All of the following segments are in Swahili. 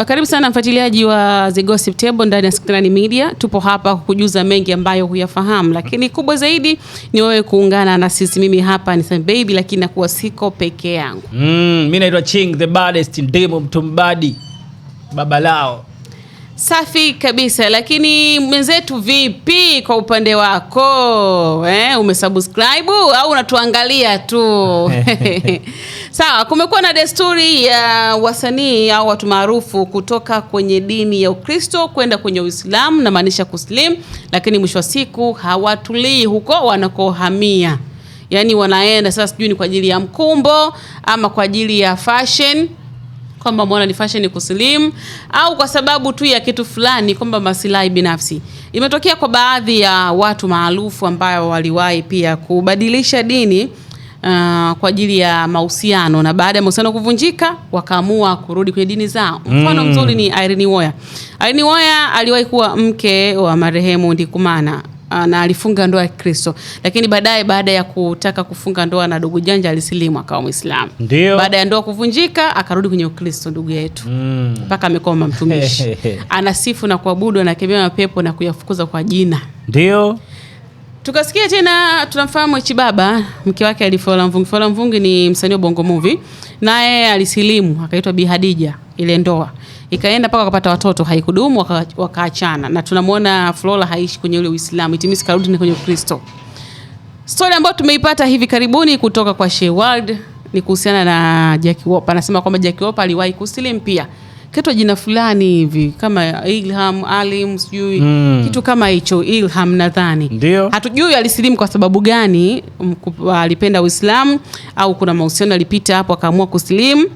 Karibu sana mfuatiliaji wa The Gossip Table ndani ya Skitani Media. Tupo hapa kukujuza mengi ambayo huyafahamu, lakini kubwa zaidi ni wewe kuungana na sisi. Mimi hapa ni Sam Baby, lakini nakuwa siko peke yangu. Mimi naitwa Ching the baddest ndimo mtumbadi baba lao. Safi kabisa, lakini mwenzetu vipi kwa upande wako? Umesubscribe au unatuangalia tu? Sawa, kumekuwa na desturi ya wasanii au watu maarufu kutoka kwenye dini ya Ukristo kwenda kwenye Uislamu, na maanisha kuslim, lakini mwisho wa siku hawatulii huko wanakohamia. Yaani wanaenda sasa, sijui ni kwa ajili ya mkumbo ama kwa ajili ya fashion, kwamba mbona ni fashion ni kuslim, au kwa sababu tu ya kitu fulani, kwamba maslahi binafsi. Imetokea kwa baadhi ya watu maarufu ambao waliwahi pia kubadilisha dini kwa ajili ya mahusiano, na baada ya mahusiano kuvunjika wakaamua kurudi kwenye dini zao. Mfano mzuri ni Irene Uwoya. Irene Uwoya aliwahi kuwa mke wa marehemu Ndikumana na alifunga ndoa ya Kristo, lakini baada ya kutaka kufunga ndoa na Dogo Janja alisilimu akawa Muislamu. Baada ya ndoa kuvunjika akarudi kwenye Ukristo ndugu yetu. Mpaka amekuwa mtumishi. Anasifu na kuabudu, anakemea mapepo na kuyafukuza kwa jina. Ndio. Tukasikia tena tunamfahamu Chibaba, mke wake Alifola Mvungi. Fola Mvungi ni msanii wa Bongo Movie. Naye alisilimu, akaitwa Bi Hadija. Ile ndoa ikaenda mpaka wakapata watoto, haikudumu, wakaachana. Na tunamuona Flora haishi kwenye ule Uislamu, itimisi karudi kwenye Ukristo. Story ambayo tumeipata hivi karibuni kutoka kwa Sheikh World ni kuhusiana na Jackie Wolper. Anasema kwamba Jackie Wolper aliwahi kusilimu pia. Kitu jina fulani hivi kama Ilham Alim, sijui kitu kama hicho, Ilham nadhani. Hatujui alisilimu kwa sababu gani, alipenda Uislamu au kuna mahusiano alipita hapo akaamua kusilimu,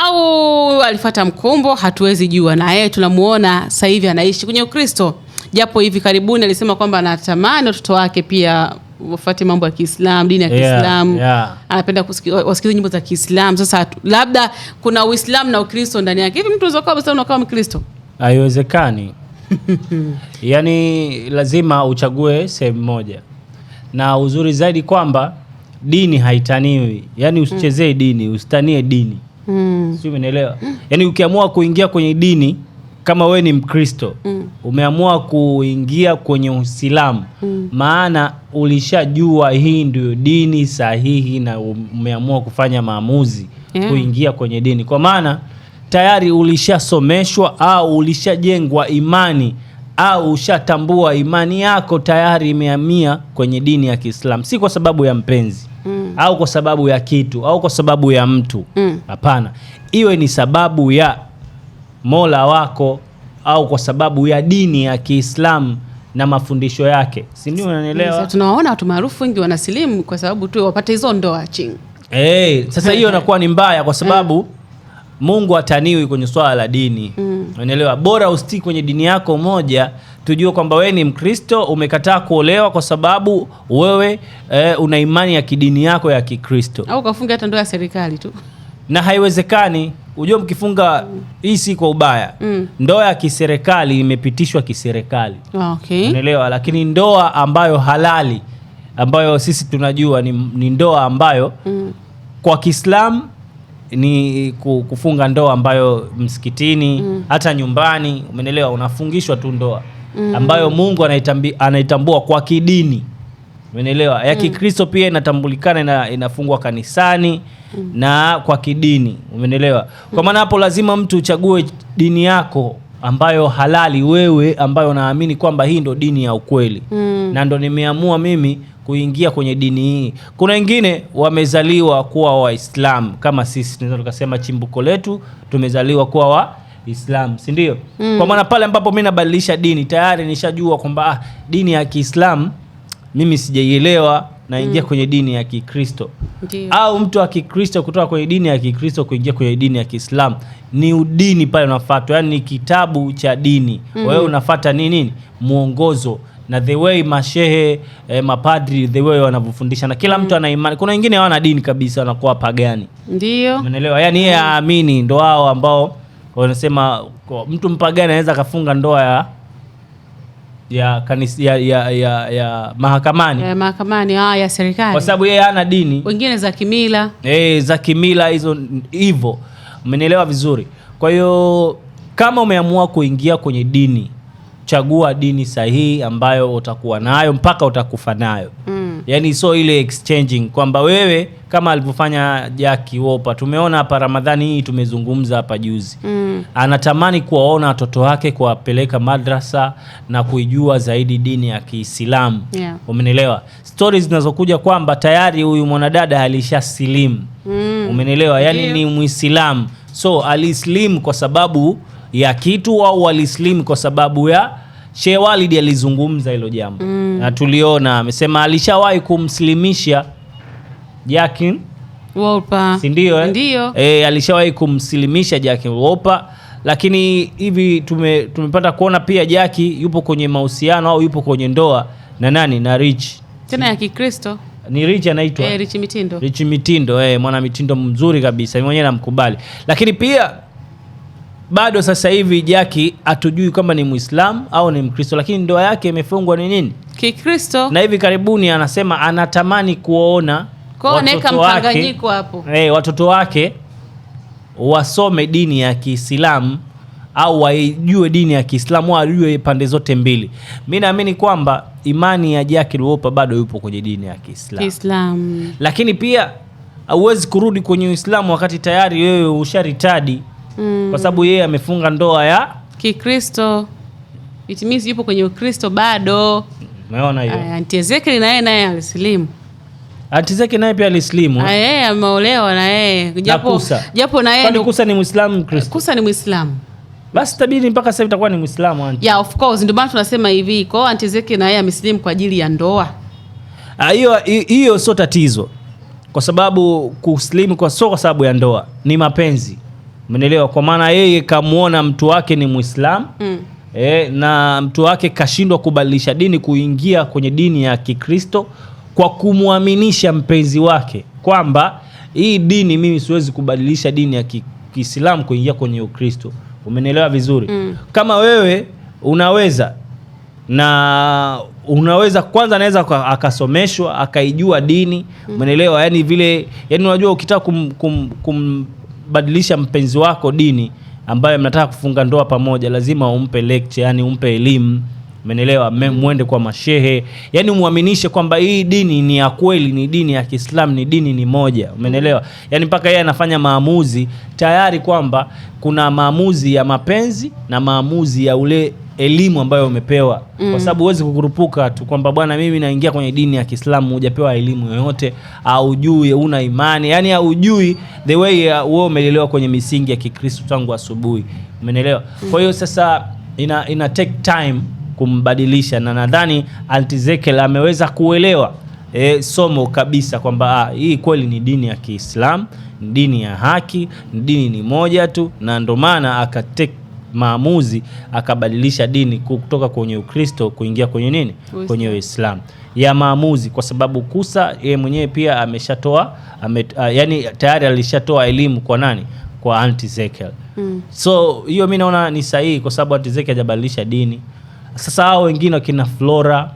au alifuata mkumbo, hatuwezi jua. Na yeye tunamuona sasa hivi anaishi kwenye Ukristo, japo hivi karibuni alisema kwamba anatamani watoto wake pia wafuate mambo ya Kiislamu, dini ya Kiislamu. Anapenda wasikize nyimbo za Kiislamu. Sasa labda kuna Uislamu na Ukristo ndani yake. Hivi mtu unaweza kuwa Muislamu na kuwa Mkristo? Haiwezekani. Yaani lazima uchague sehemu moja. Na uzuri zaidi kwamba dini haitaniwi. Yaani usichezee dini, usitanie dini. Sio, umeelewa? Yaani ukiamua kuingia kwenye dini, kama we ni Mkristo, umeamua kuingia kwenye Uislamu, maana ulishajua hii ndio dini sahihi na umeamua kufanya maamuzi kuingia kwenye dini. Kwa maana tayari ulishasomeshwa au ulishajengwa imani au ushatambua imani yako tayari imehamia kwenye dini ya Kiislamu. Si kwa sababu ya mpenzi au kwa sababu ya kitu au kwa sababu ya mtu. Hapana. Iwe ni sababu ya Mola wako au kwa sababu ya dini ya Kiislamu na mafundisho yake. Si ndio, unanielewa? Sasa tunawaona watu maarufu wengi wanasilimu kwa sababu tu wapate hizo ndoa Ching. Sasa hiyo inakuwa ni mbaya kwa sababu Mungu ataniwi kwenye swala la dini. Unanielewa? Bora usitiki kwenye dini yako moja, tujue kwamba wewe ni Mkristo, umekataa kuolewa kwa sababu wewe una imani ya kidini yako ya Kikristo. Au kafunga hata ndoa ya serikali tu. Na haiwezekani. Unajua mkifunga hii si kwa ubaya. Ndoa ya kiserikali imepitishwa kiserikali. Unaelewa? Lakini ndoa ambayo halali, ambayo sisi tunajua ni ndoa ambayo kwa Kiislamu ni kufunga ndoa ambayo msikitini, hata nyumbani, umeelewa, unafungishwa tu ndoa ambayo Mungu anaitambua kwa kidini. Umeelewa? Ya Kikristo pia inatambulikana, inafungwa kanisani na kwa kidini. Umeelewa? Kwa maana hapo lazima mtu uchague dini yako ambayo halali wewe, ambayo naamini kwamba hii ndo dini ya ukweli. Na ndo nimeamua mimi kuingia kwenye dini hii. Kuna wengine wamezaliwa kuwa Waislamu kama sisi, tunaweza tukasema chimbuko letu tumezaliwa kuwa Waislamu, si ndio? Kwa maana pale ambapo mimi nabadilisha dini tayari nishajua kwamba dini ya Kiislamu mimi sijaielewa, naingia kwenye dini ya Kikristo. Au mtu wa Kikristo kutoka kwenye dini ya Kikristo kuingia kwenye dini ya Kiislamu, ni udini pale unafuata, yani ni kitabu cha dini. Wewe unafuata nini? Muongozo na the way mashehe, mapadri, the way wanavyofundisha. Na kila mtu ana imani. Kuna wengine hawana dini kabisa, wanakuwa pagani. Ndio. Umeelewa? Yani yeye aamini, ndo hao ambao wanasema mtu mpagani anaweza kafunga ndoa ya kanisa ya mahakamani. Ya mahakamani ya serikali. Kwa sababu yeye hana dini. Wengine za kimila. Za kimila hizo hivyo. Umenielewa vizuri? Kwa hiyo kama umeamua kuingia kwenye dini, chagua dini sahihi ambayo utakuwa nayo mpaka utakufa nayo. Yani so ile exchanging kwamba wewe kama alivyofanya Jackie Wolper, tumeona hapa Ramadhani hii, tumezungumza hapa juzi. Anatamani kuwaona watoto wake, kuwapeleka madrasa na kuijua zaidi dini ya Kiislamu. Umenielewa? Stories zinazokuja kwamba tayari huyu mwanadada alishasilimu. Umenielewa? Yani ni Muislamu. So alislim kwa sababu ya kitu au alislim kwa sababu ya Sheikh Walid alizungumza hilo jambo. Na tuliona amesema alishawahi kumslimisha Jackie Wolper. Si ndio alishawahi kumslimisha Jackie Wolper, lakini hivi tumepata kuona pia Jackie yupo kwenye mahusiano au yupo kwenye ndoa na nani? Na Rich. Tena ya Kikristo. Ni Rich anaitwa? Rich Mitindo. Rich Mitindo, mwana mitindo mzuri kabisa. Mimi mwenyewe namkubali. Lakini pia bado sasa hivi Jackie hatujui kama ni Muislamu au ni Mkristo, lakini ndoa yake imefungwa ni nini? Kikristo. Na hivi karibuni anasema anatamani kuona mkanganyiko hapo. Watoto wake wasome dini ya Kiislamu au waijue dini ya Kiislamu, wajue pande zote mbili. Mimi naamini kwamba imani ya Jackie Wolper bado yupo kwenye dini ya Kiislamu. Lakini pia hauwezi kurudi kwenye Uislamu wakati tayari wewe usharitadi. Kwa sababu yeye amefunga ndoa ya Kikristo. It means yupo kwenye Ukristo bado. Umeona hiyo? Auntie Ezekiel naye alislimu. Auntie Ezekiel naye pia alislimu. Yeye ameolewa na yeye. Japo na yeye. Kwani Kusa ni Muislamu Mkristo? Kusa ni Muislamu. Basi tabiri mpaka sasa itakuwa ni Muislamu auntie. Yeah, of course. Ndio maana tunasema hivi. Kwa Auntie Ezekiel na yeye ameslimu kwa ajili ya ndoa. Hiyo sio tatizo. Kwa sababu kuslimu kwa sababu ya ndoa ni mapenzi. Umeelewa? Kwa maana yeye kamuona mtu wake ni Muislamu. Na mtu wake kashindwa kubadilisha dini kuingia kwenye dini ya Kikristo kwa kumuaminisha mpenzi wake kwamba hii dini mimi siwezi kubadilisha dini ya Kiislamu kuingia kwenye Ukristo. Umenielewa vizuri? Kama wewe unaweza kwanza anaweza akasomeshwa akaijua dini. Umenielewa? Yani vile, yani unajua ukitaka kumbadilisha mpenzi wako dini ambaye mnataka kufunga ndoa pamoja, lazima umpe lecture, yani umpe elimu. Umenielewa? Muende kwa mashehe, yani muaminishe kwamba hii dini ni ya kweli, ni dini ya Kiislamu, ni dini ni moja. Umenielewa? Yani mpaka yeye anafanya maamuzi tayari kwamba kuna maamuzi ya mapenzi na maamuzi ya ule elimu ambayo umepewa. Kwa sababu huwezi kukurupuka tu kwamba bwana mimi naingia kwenye dini ya Kiislamu, hujapewa elimu yoyote, au hujui, una imani, yani hujui the way wewe umelelewa kwenye misingi ya Kikristo tangu asubuhi. Umenielewa? Kwa hiyo sasa ina take time kumbadilisha, na nadhani Auntie Ezekiel ameweza kuelewa somo kabisa kwamba hii kweli ni dini ya Kiislamu, ni dini ya haki, ni dini ni moja tu, na ndio maana akatake maamuzi akabadilisha dini kutoka kwenye Ukristo kuingia kwenye nini? Kwenye Uislamu. Ya maamuzi, kwa sababu Kusa yeye mwenyewe pia ameshatoa yani tayari alishatoa elimu kwa nani? Kwa Auntie Ezekiel. So hiyo mimi naona ni sahihi kwa sababu Auntie Ezekiel hajabadilisha dini. Sasa hao wengine wakina Flora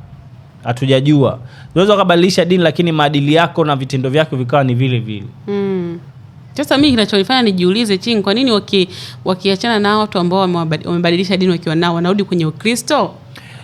hatujajua. Unaweza kubadilisha dini lakini maadili yako na vitendo vyako vikawa ni vile vile. Sasa mimi kinachonifanya nijiulize chini, kwa nini wakiachana na watu ambao wamebadilisha dini wakiwa nao wanarudi kwenye Ukristo?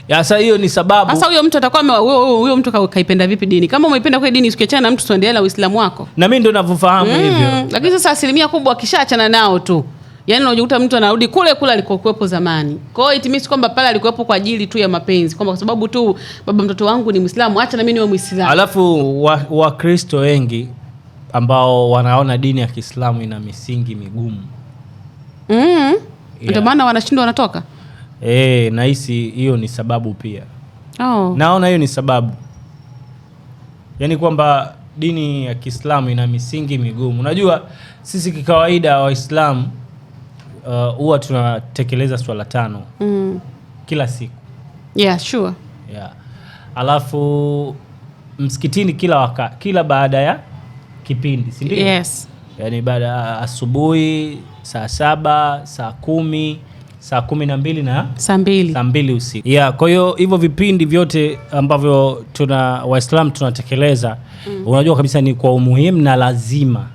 Sasa hiyo ni sababu. Sasa huyo mtu atakuwa huyo mtu kaipenda vipi dini? Kama umeipenda kwa dini usikiachana na mtu tuendelee na Uislamu wako. Na mimi ndio ninavyofahamu hivyo. Lakini sasa asilimia kubwa akishaachana nao tu, yani unajuta mtu anarudi kule alikokuepo zamani. Kwa hiyo itimisi kwamba pale alikuepo kwa ajili tu ya mapenzi, kwamba kwa sababu tu baba mtoto wangu ni Muislamu, acha na mimi niwe Muislamu. Alafu Wakristo wengi ambao wanaona dini ya Kiislamu ina misingi migumu. Ndio maana wanashindwa wanatoka. Nahisi hiyo ni sababu pia. Oh. Naona hiyo ni sababu. Yaani kwamba dini ya Kiislamu ina misingi migumu. Unajua sisi kikawaida Waislamu huwa tunatekeleza swala 5 kila siku. Yeah, sure. Yeah. Alafu msikitini kila baada ya kipindi, si ndio? Yes. Yaani baada asubuhi, saa 7, saa 10, saa 12 na saa 2 usiku. Yeah, kwa hiyo hivyo vipindi vyote ambavyo Waislamu tunatekeleza, unajua kabisa ni kwa umuhimu na lazima.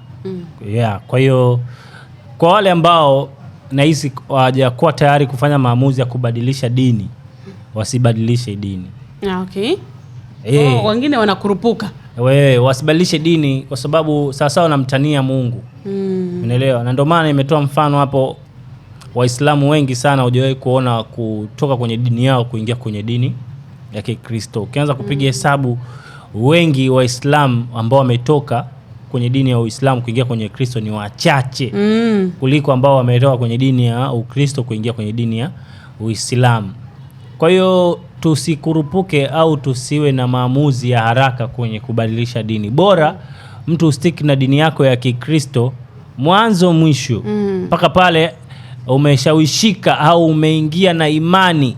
Yeah, kwa hiyo kwa wale ambao nahisi hawajakuwa tayari kufanya maamuzi ya kubadilisha dini, wasibadilishe dini. Okay. Wengine wanakurupuka. Wewe wasibadilishe dini kwa sababu sasa wanamtania Mungu. Unaelewa? Na ndio maana nimetoa mfano hapo, Waislamu wengi sana hujawahi kuona kutoka kwenye dini yao kuingia kwenye dini ya Kikristo. Ukianza kupiga hesabu, wengi Waislamu ambao wametoka kwenye dini ya Uislamu kuingia kwenye Kristo ni wachache kuliko ambao wametoka kwenye dini ya Ukristo kuingia kwenye dini ya Uislamu. Kwa hiyo tusikurupuke au tusiwe na maamuzi ya haraka kwenye kubadilisha dini. Bora mtu stick na dini yako ya Kikristo mwanzo mwisho mpaka pale umeshawishika au umeingia na imani.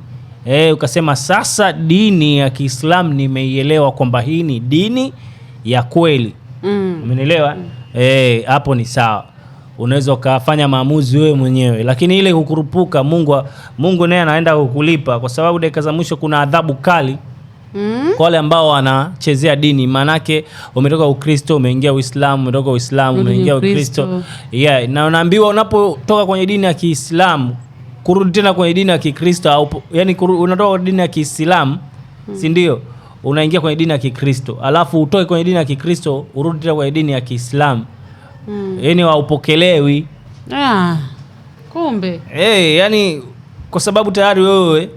Ukasema sasa dini ya Kiislamu nimeielewa kwamba hii ni dini ya kweli. Umenielewa? Hapo ni sawa. Unaweza ukafanya maamuzi wewe mwenyewe, lakini ile kukurupuka, Mungu naye anaenda kukulipa kwa sababu dakika za mwisho kuna adhabu kali kwa wale ambao wanachezea dini. Manake umetoka Ukristo umeingia Uislamu, umetoka Uislamu umeingia Ukristo. Na unaambiwa unapotoka kwenye dini ya Kiislamu kurudi tena kwenye dini ya Kikristo, au yani unatoka kwenye dini ya Kiislamu, si ndio? Unaingia kwenye dini ya Kikristo, alafu utoke kwenye dini ya Kikristo urudi tena kwenye dini ya Kiislamu. Yani haupokelewi. Kumbe. Yani kwa sababu tayari wewe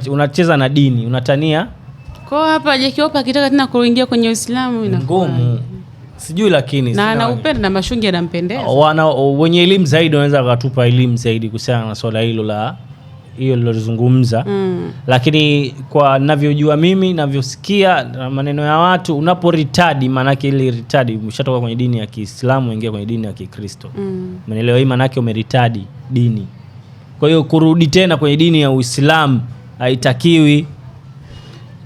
unacheza na dini, unatania. Kwa hapa Jekiopa akitaka tena kuingia kwenye Uislamu inakuwa ngumu. Sijui lakini na anaupenda na mashungi yanampendeza. Wenye elimu zaidi wanaweza wakatupa elimu zaidi kuhusiana na swala hilo la hiyo lilozungumza. Lakini kwa ninavyojua mimi, ninavyosikia maneno ya watu, unaporitadi maana yake ile ritadi umeshatoka kwenye dini ya Kiislamu uingia kwenye dini ya Kikristo. Umeelewa? Hii maana yake umeritadi dini. Kwa hiyo kurudi tena kwenye dini ya Uislamu haitakiwi.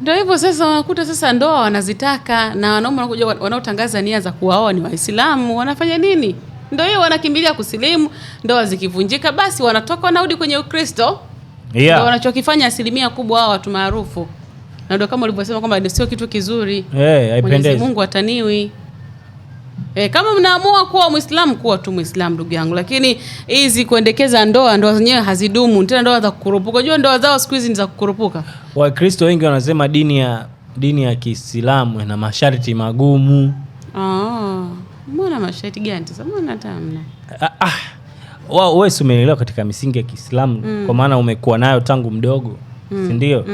Ndio hivyo sasa, wanakuta sasa ndoa wanazitaka na wanaume wanakuja wanaotangaza nia za kuoa ni Waislamu, wanafanya nini? Ndio hiyo wanakimbilia kusilimu, ndoa zikivunjika basi wanatoka wanarudi kwenye Ukristo. Ndio wanachokifanya asilimia kubwa hao watu maarufu. Na ndio kama ulivyosema kwamba sio kitu kizuri. Haipendezi. Mungu ataniwi. Kama mnaamua kuwa Muislamu, kuwa tu Muislamu ndugu yangu, lakini hizi kuendekeza ndoa zenyewe hazidumu. Tena ndoa za kukurupuka. Unajua ndoa zao siku hizi ni za kukurupuka. Wakristo wengi wanasema dini ya Kiislamu ina masharti magumu. Mbona masharti gani sasa? Mbona tamna? Wewe umeelewa katika misingi ya Kiislamu kwa maana umekuwa nayo tangu mdogo. Si ndio?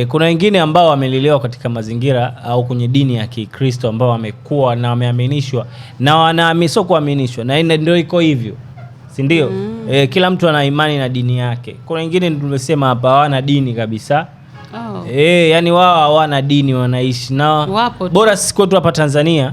Kuna wengine ambao wamelelewa katika mazingira au kwenye dini ya Kikristo ambao wamekuwa na wameaminishwa na wanaamini sio kuaminishwa, na ndio iko hivyo. Si ndio? Kila mtu ana imani na dini yake. Kuna wengine tumesema hapa hawana dini kabisa. Yani wao hawana dini, wanaishi na bora sisi kwetu hapa Tanzania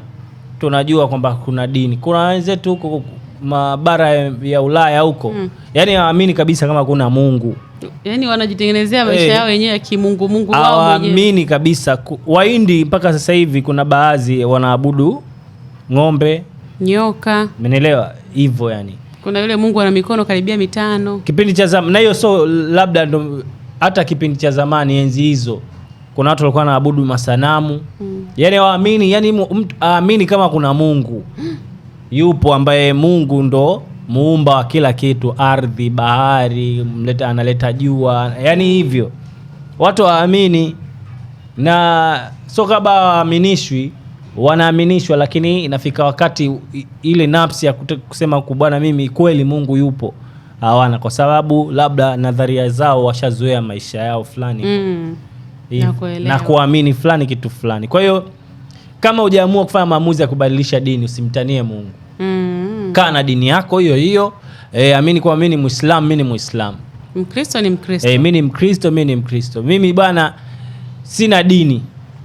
tunajua kwamba kuna dini. Kuna wenzetu huko mabara ya Ulaya huko yani hawaamini kabisa kama kuna Mungu. Yani wanajitengenezea maisha yao wenyewe kimungu wao wenyewe. Hawaamini kabisa. Wahindi mpaka sasa hivi kuna baadhi wanaabudu ng'ombe, nyoka. Umeelewa? Hivyo yani. Kuna yule Mungu ana mikono karibia 5. Kipindi cha zamani na hiyo so labda ndo hata kipindi cha zamani enzi hizo kuna watu walikuwa wanaabudu masanamu. Yani hawaamini, yani mtu aamini kama kuna Mungu. Yupo ambaye Mungu ndo muumba wa kila kitu, ardhi, bahari, analeta jua, yani hivyo. Watu waamini na sio kama waaminishwi, wanaaminishwa, lakini inafika wakati ile nafsi ya kusema bwana mimi kweli Mungu yupo hawana, kwa sababu labda nadharia zao washazoea maisha yao fulani na kuamini fulani kitu fulani. Kwa hiyo kama hujaamua kufanya maamuzi ya kubadilisha dini, usimtanie Mungu. Kaa na dini yako hiyo hiyo. Amini kwa mimi ni Muislamu, mimi ni Muislamu. Mkristo ni Mkristo. Mimi ni Mkristo, mimi ni Mkristo. Mimi bwana sina dini.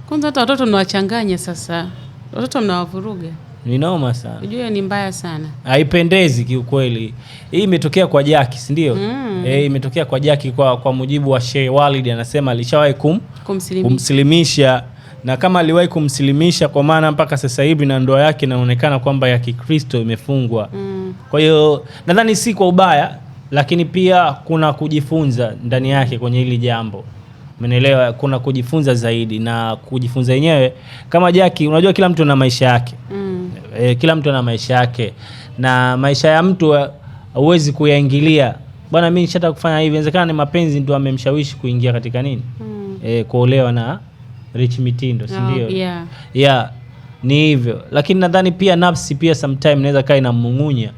Kwanza hata watoto mnawachanganya sasa. Watoto mnawavuruga. Ni noma sana. Unajua ni mbaya sana. Haipendezi kiukweli. Hii imetokea kwa Jaki, si ndio? Imetokea kwa Jaki kwa mujibu wa Sheikh Walid, anasema alishawahi kumsilimisha. Na kama aliwahi kumsilimisha kwa maana mpaka sasa hivi na ndoa yake inaonekana kwamba ya Kikristo imefungwa. Kwa hiyo nadhani si kwa ubaya, lakini pia kuna kujifunza ndani yake kwenye hili jambo. Umeelewa? Kuna kujifunza zaidi, na kujifunza yenyewe kama Jaki, unajua kila mtu ana maisha yake. Kila mtu ana maisha yake, na maisha ya mtu huwezi kuyaingilia. Bwana mimi nishataka kufanya hivi, inawezekana ni mapenzi ndio amemshawishi kuingia katika nini? Kuolewa na Rich Mitindo, si ndio? Yeah, ni hivyo. Lakini nadhani pia nafsi pia sometime inaweza kaa inammungunya.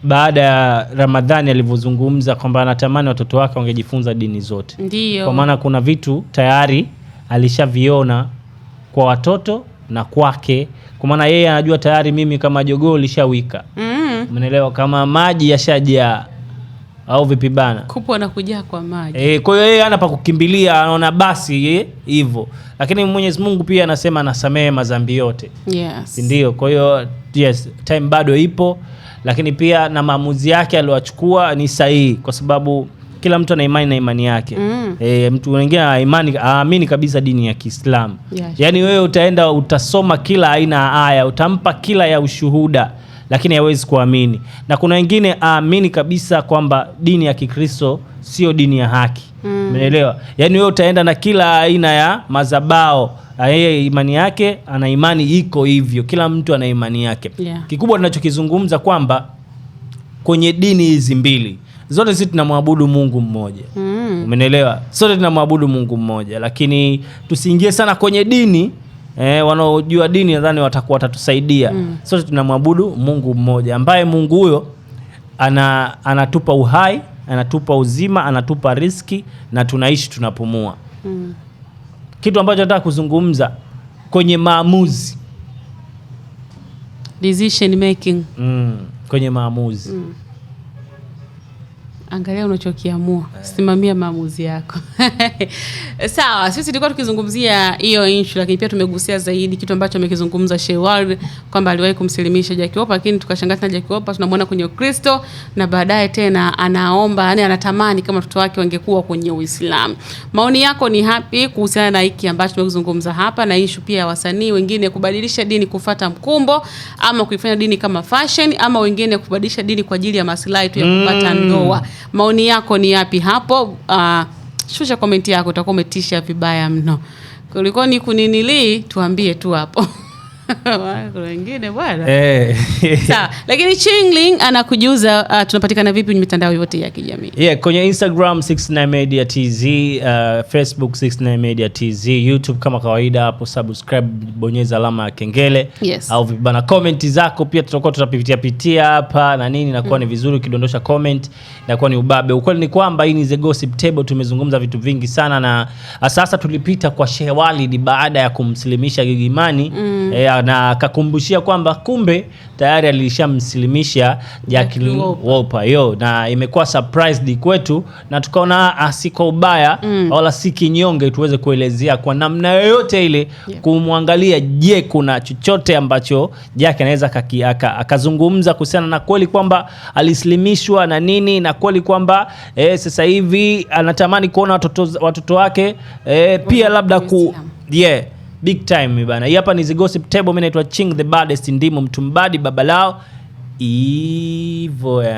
Baada ya Ramadhani alivyozungumza kwamba anatamani watoto wake wangejifunza dini zote. Ndiyo. Kwa maana kuna vitu tayari alishaviona kwa watoto na kwake. Kwa maana yeye anajua tayari mimi kama jogoo lishawika. Umeelewa? Kama maji yashajaa au vipi bana? Kupo anakuja kwa maji. Kwa hiyo yeye hana pa kukimbilia, anaona basi hivyo. Lakini Mwenyezi Mungu pia anasema anasamehe madhambi yote. Yes. Ndio. Kwa hiyo yes, time bado ipo, lakini pia na maamuzi yake aliyochukua ni sahihi kwa sababu kila mtu ana imani na imani yake. Mtu mwingine aamini kabisa dini ya Kiislamu. Yes. Yaani wewe utaenda utasoma kila aina ya aya, utampa kila ya ushuhuda, lakini hawezi kuamini. Na kuna wengine aamini kabisa kwamba dini ya Kikristo sio dini ya haki. Umeelewa? Yaani wewe utaenda na kila aina ya mazabao, yeye imani yake ana imani iko hivyo. Kila mtu ana imani yake. Yeah. Kikubwa tunachokizungumza kwamba kwenye dini hizi mbili zote sisi tunamwabudu Mungu mmoja. Umeelewa? Sote tunamwabudu Mungu mmoja, lakini tusiingie sana kwenye dini. Wanaojua dini nadhani watatusaidia. Sote tunamwabudu Mungu mmoja ambaye Mungu huyo anatupa uhai, anatupa uzima, anatupa riziki na tunaishi tunapumua. Kitu ambacho nataka kuzungumza kwenye maamuzi, decision making. Kwenye maamuzi. Angalia unachokiamua, simamia maamuzi yako. Sawa, sisi tulikuwa tukizungumzia hiyo issue, lakini pia tumegusia zaidi kitu ambacho amekizungumza Sheikh Walid kwamba aliwahi kumsilimisha Jackie Wolper, lakini tukashangaa tena Jackie Wolper tunamwona kwenye Ukristo na baadaye tena anaomba, yani anatamani kama watoto wake wangekuwa kwenye Uislamu. Maoni yako ni hapi kuhusiana na hiki ambacho tumezungumza hapa na issue pia ya wasanii wengine kubadilisha dini kufuata mkumbo ama kuifanya dini kama fashion ama wengine kubadilisha dini kwa ajili ya maslahi tu ya kupata ndoa? Maoni yako ni yapi hapo? Shusha komenti yako, utakuwa umetisha vibaya mno. Kuliko ni kuninili, tuambie tu hapo. Kuna wengine bwana. Sawa, lakini Chingling anakujuza tunapatikana vipi kwenye mitandao yote ya kijamii? Kwenye Instagram 69 Media TZ, Facebook 69 Media TZ, YouTube kama kawaida hapo subscribe, bonyeza alama ya kengele. Yes. Au vibana comment zako pia tutakuwa tutapitia hapa na nini, inakuwa ni vizuri ukidondosha comment, inakuwa ni ubabe. Ukweli ni kwamba hii ni The Gossip Table, tumezungumza vitu vingi sana na sasa tulipita kwa Sheikh Walid baada ya kumsilimisha Gigimani. Na akakumbushia kwamba kumbe tayari alishamsilimisha Jackie Wolper. Na imekuwa surprised kwetu na tukaona asiko ubaya wala si kinyonge tuweze kuelezea kwa namna yoyote ile kumwangalia, je, kuna chochote ambacho Jackie anaweza akazungumza kuhusiana na kweli kwamba alislimishwa na nini, na kweli kwamba sasa hivi anatamani kuona watoto wake pia labda big time bana. Hapa ni The Gossip Table, mimi naitwa Ching the Baddest, ndimo mtumbadi baba lao. Ivo